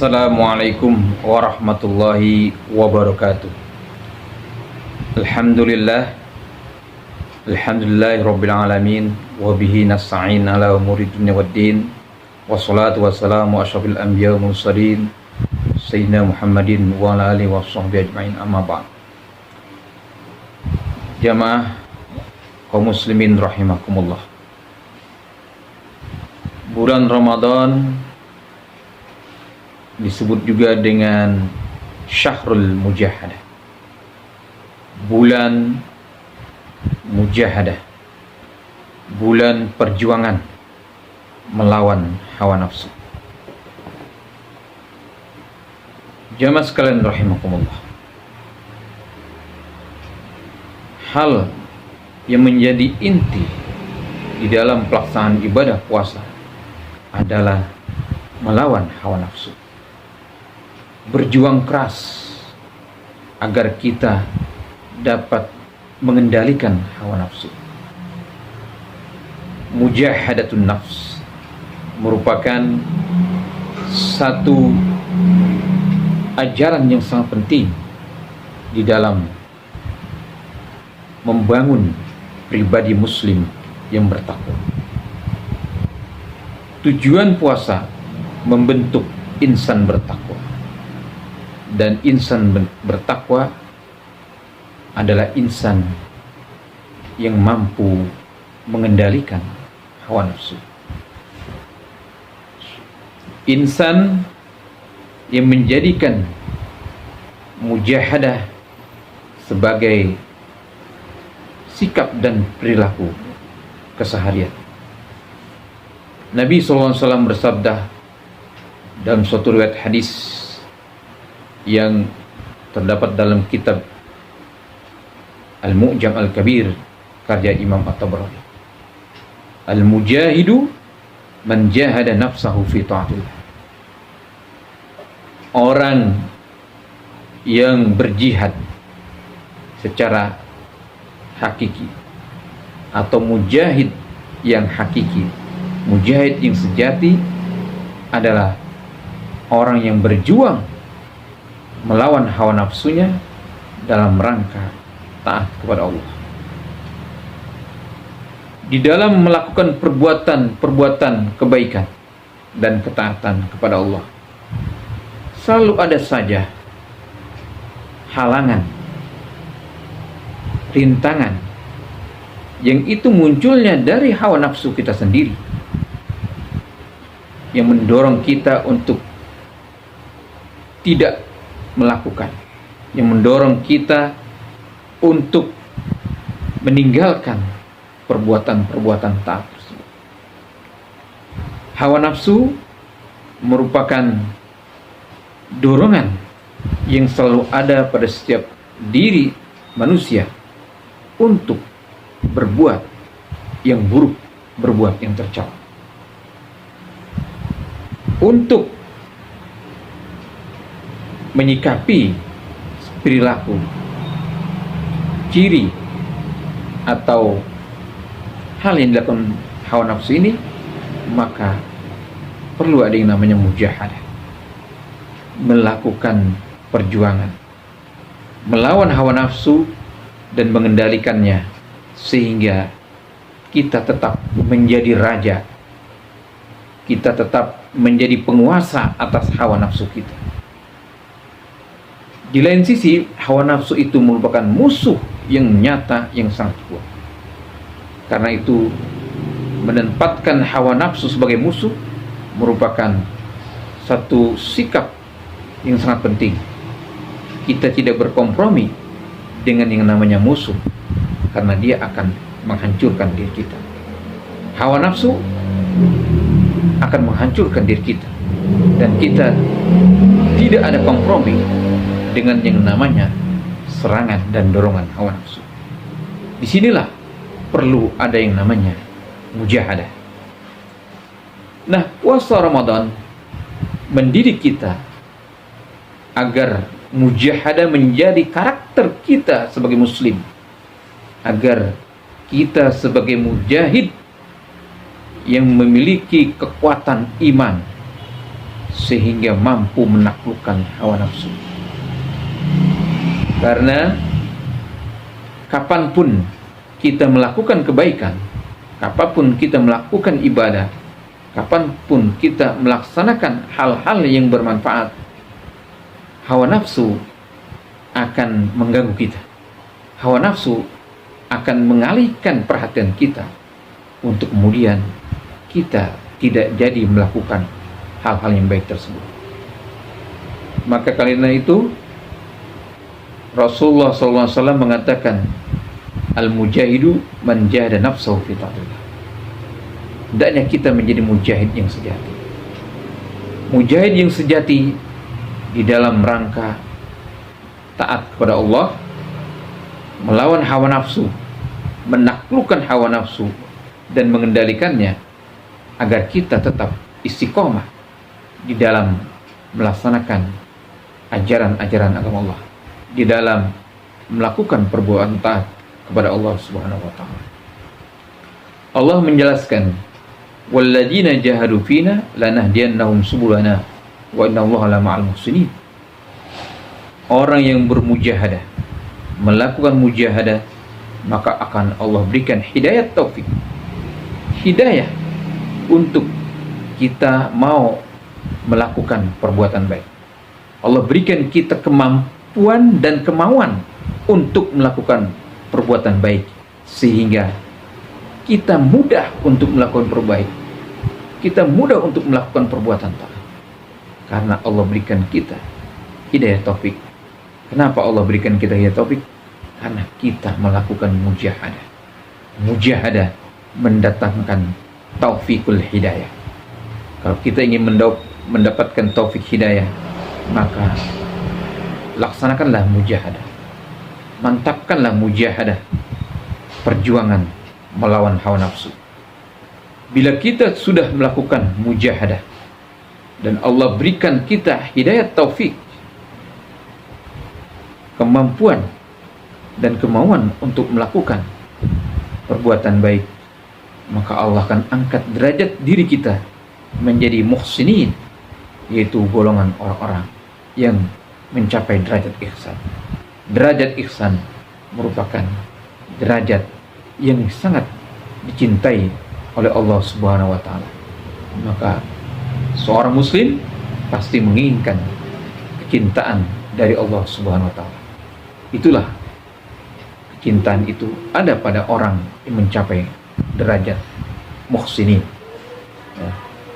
Assalamualaikum warahmatullahi wabarakatuh. Alhamdulillah, alhamdulillahi rabbil alamin, wa bihi nasta'in ala umuri dunya waddin, wassalatu wassalamu asyrafil anbiya wal mursalin sayyidina Muhammadin wa ala alihi washabbihi ajmain, amma ba'd. Jamaah kaum muslimin rahimakumullah, bulan Ramadan disebut juga dengan Syahrul Mujahadah, bulan mujahadah, bulan perjuangan melawan hawa nafsu. Jamaah sekalian rahimakumullah, hal yang menjadi inti di dalam pelaksanaan ibadah puasa adalah melawan hawa nafsu, berjuang keras agar kita dapat mengendalikan hawa nafsu. Mujahadatun nafs merupakan satu ajaran yang sangat penting di dalam membangun pribadi muslim yang bertakwa. Tujuan puasa membentuk insan bertakwa, dan insan bertakwa adalah insan yang mampu mengendalikan hawa nafsu, insan yang menjadikan mujahadah sebagai sikap dan perilaku keseharian. Nabi SAW bersabda dalam suatu riwayat hadis yang terdapat dalam kitab Al-Mu'jam Al-Kabir karya Imam At-Tabrani, Al-Mujahidu man jahada nafsahu fi ta'atillah. Orang yang berjihad secara hakiki, atau mujahid yang hakiki, mujahid yang sejati adalah orang yang berjuang melawan hawa nafsunya dalam rangka taat kepada Allah. Di dalam melakukan perbuatan kebaikan dan ketaatan kepada Allah, selalu ada saja halangan, rintangan, yang itu munculnya dari hawa nafsu kita sendiri, yang mendorong kita untuk tidak melakukan, yang mendorong kita untuk meninggalkan perbuatan-perbuatan taat tersebut. Hawa nafsu merupakan dorongan yang selalu ada pada setiap diri manusia untuk berbuat yang buruk, berbuat yang tercela, untuk menyikapi perilaku, ciri, atau hal yang dilakukan hawa nafsu ini, maka perlu ada yang namanya mujahadah, melakukan perjuangan melawan hawa nafsu dan mengendalikannya sehingga kita tetap menjadi raja, kita tetap menjadi penguasa atas hawa nafsu kita. Di lain sisi, hawa nafsu itu merupakan musuh yang nyata, yang sangat kuat. Karena itu, menempatkan hawa nafsu sebagai musuh merupakan satu sikap yang sangat penting. Kita tidak berkompromi dengan yang namanya musuh, karena dia akan menghancurkan diri kita. Hawa nafsu akan menghancurkan diri kita, dan kita tidak ada kompromi dengan yang namanya serangan dan dorongan hawa nafsu. Disinilah perlu ada yang namanya mujahadah. Nah, puasa Ramadan mendidik kita agar mujahadah menjadi karakter kita sebagai muslim, agar kita sebagai mujahid yang memiliki kekuatan iman, sehingga mampu menaklukkan hawa nafsu. Karena kapanpun kita melakukan kebaikan, kapanpun kita melakukan ibadah, kapanpun kita melaksanakan hal-hal yang bermanfaat, hawa nafsu akan mengganggu kita. Hawa nafsu akan mengalihkan perhatian kita untuk kemudian kita tidak jadi melakukan hal-hal yang baik tersebut. Maka karena itu Rasulullah SAW mengatakan, al-mujahidu man jahada nafsahu fi ta'atillah. Hendaknya kita menjadi mujahid yang sejati. Mujahid yang sejati di dalam rangka taat kepada Allah, melawan hawa nafsu, menaklukkan hawa nafsu dan mengendalikannya agar kita tetap istiqomah di dalam melaksanakan ajaran-ajaran agama Allah, di dalam melakukan perbuatan taat kepada Allah Subhanahu wa taala. Allah menjelaskan, walladzina jahadu fina lanahdiyannahum subulana wa innallaha lama'al muhsinin. Orang yang bermujahadah, melakukan mujahadah, maka akan Allah berikan hidayah taufik, hidayah untuk kita mau melakukan perbuatan baik. Allah berikan kita kemampuan dan kemauan untuk melakukan perbuatan baik, sehingga kita mudah untuk melakukan perbaik, kita mudah untuk melakukan perbuatan taat, karena Allah berikan kita hidayah taufik. Kenapa Allah berikan kita hidayah taufik? Karena kita melakukan mujahadah. Mujahadah mendatangkan taufikul hidayah. Kalau kita ingin mendapatkan taufik hidayah, maka laksanakanlah mujahadah, mantapkanlah mujahadah, perjuangan melawan hawa nafsu. Bila kita sudah melakukan mujahadah dan Allah berikan kita hidayah taufik, kemampuan dan kemauan untuk melakukan perbuatan baik, maka Allah akan angkat derajat diri kita menjadi muhsinin, yaitu golongan orang-orang yang mencapai derajat ihsan. Derajat ihsan merupakan derajat yang sangat dicintai oleh Allah Subhanahu wa taala. Maka seorang muslim pasti menginginkan kecintaan dari Allah Subhanahu wa taala. Itulah kecintaan itu ada pada orang yang mencapai derajat muhsinin.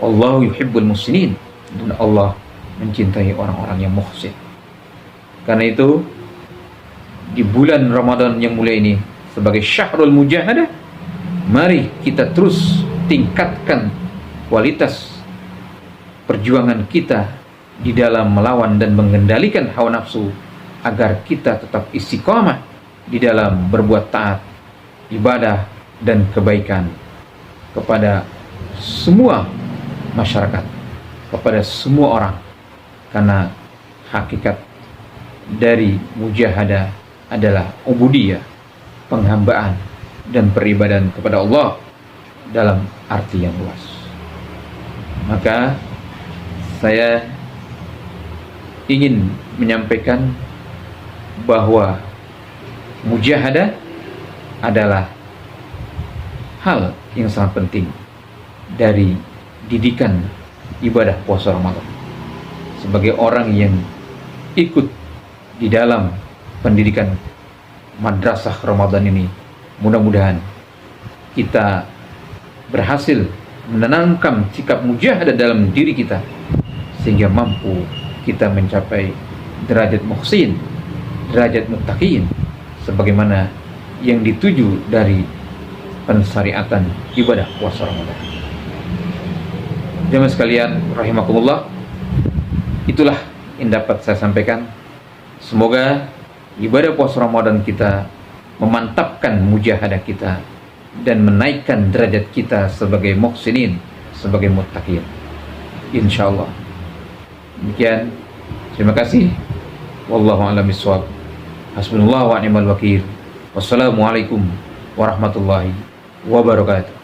Allah yuhibbul muhsinin, dan Allah mencintai orang-orang yang muhsin. Karena itu di bulan Ramadan yang mulia ini, sebagai syahrul mujahadah, mari kita terus tingkatkan kualitas perjuangan kita di dalam melawan dan mengendalikan hawa nafsu, agar kita tetap istiqamah di dalam berbuat taat, ibadah dan kebaikan kepada semua masyarakat, kepada semua orang. Karena hakikat dari mujahadah adalah ubudiyah, penghambaan dan peribadan kepada Allah dalam arti yang luas. Maka saya ingin menyampaikan bahwa mujahadah adalah hal yang sangat penting dari didikan ibadah puasa Ramadan. Sebagai orang yang ikut di dalam pendidikan madrasah Ramadan ini, mudah-mudahan kita berhasil menanamkan sikap mujahadah dalam diri kita, sehingga mampu kita mencapai derajat muhsin, derajat muttaqin, sebagaimana yang dituju dari pensyariatan ibadah puasa Ramadan. Jemaah sekalian rahimakumullah, itulah yang dapat saya sampaikan. Semoga ibadah puasa Ramadan kita memantapkan mujahadah kita dan menaikkan derajat kita sebagai muhsinin, sebagai muttaqin, insyaallah. Demikian, terima kasih. Wallahu a'lam bishawab. Hasbunallahu wa ni'mal wakil. Wassalamualaikum warahmatullahi wabarakatuh.